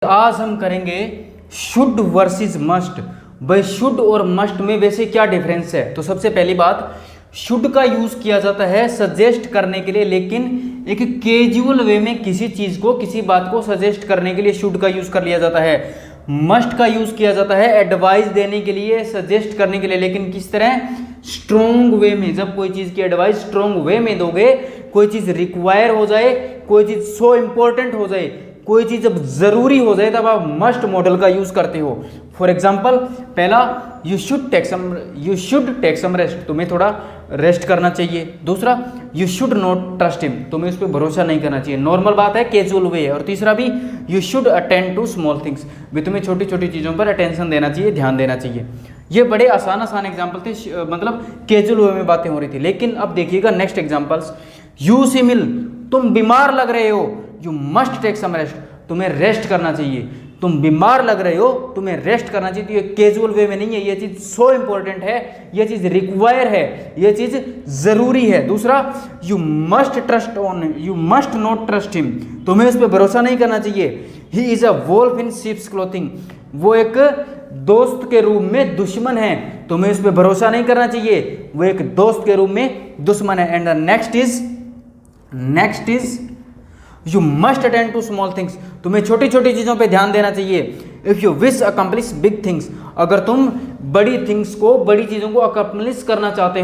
आज हम करेंगे शुड वर्सेस मस्ट। भाई शुड और मस्ट में वैसे क्या डिफरेंस है? तो सबसे पहली बात, शुड का यूज किया जाता है सजेस्ट करने के लिए, लेकिन एक कैजुअल वे में किसी चीज को, किसी बात को सजेस्ट करने के लिए शुड का यूज कर लिया जाता है। मस्ट का यूज किया जाता है एडवाइस देने के लिए, सजेस्ट करने के लिए, लेकिन किस तरह? स्ट्रोंग वे में। जब कोई चीज की एडवाइस स्ट्रोंग वे में दोगे, कोई चीज रिक्वायर हो जाए, कोई चीज सो इंपॉर्टेंट हो जाए, कोई चीज जब जरूरी हो जाए, तब आप मस्ट मॉडल का यूज करते हो। फॉर एग्जाम्पल, पहला, you should take some rest, तुम्हें थोड़ा रेस्ट करना चाहिए। दूसरा, you should not trust him, तुम्हें उस पर भरोसा नहीं करना चाहिए। नॉर्मल बात है, कैजुअल वे है। और तीसरा भी, you should attend to small things, भी तुम्हें छोटी छोटी चीज़ों पर अटेंशन देना चाहिए, ध्यान देना चाहिए। ये बड़े आसान आसान एग्जाम्पल थे, मतलब कैजुअल वे में बातें हो रही थी। लेकिन अब देखिएगा नेक्स्ट एग्जाम्पल्स। यू सिमिल, तुम बीमार लग रहे हो, you must take some rest, तुम्हें रेस्ट करना चाहिए। तुम बीमार लग रहे हो, तुम्हें रेस्ट करना चाहिए। तो ये कैजुअल वे में नहीं है, ये चीज सो इंपॉर्टेंट है, ये चीज रिक्वायर है, ये चीज जरूरी है। दूसरा, you must not trust him, तुम्हें उस पर भरोसा नहीं करना चाहिए। He is a wolf in sheep's clothing, वो एक दोस्त के रूप में दुश्मन है, तुम्हें उस पर भरोसा नहीं करना चाहिए, वो एक दोस्त के रूप में दुश्मन है। And next is you must attend to small things, तुम्हें छोटी छोटी चीज़ों पे ध्यान देना चाहिए। If you wish accomplish big things, अगर तुम बड़ी थिंग्स को, बड़ी चीज़ों को अकम्प्लिश करना चाहते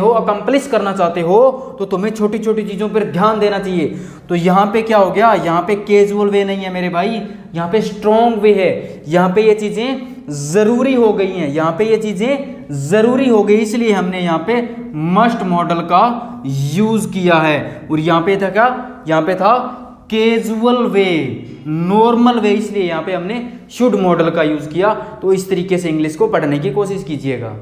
हो, तो तुम्हें छोटी छोटी चीज़ों पर ध्यान देना चाहिए। तो यहाँ पे क्या हो गया? यहाँ पे कैजुअल वे नहीं है मेरे भाई, यहाँ पे स्ट्रॉन्ग वे है। यहाँ पे ये चीज़ें ज़रूरी हो गई हैं, यहाँ पे ये चीज़ें ज़रूरी हो गई, इसलिए हमने यहाँ पे मस्ट मॉडल का यूज़ किया है। और यहाँ पे था क्या? यहाँ पे था कैजुअल वे, नॉर्मल वे, इसलिए यहाँ पे हमने शुड मॉडल का यूज किया। तो इस तरीके से इंग्लिश को पढ़ने की कोशिश कीजिएगा।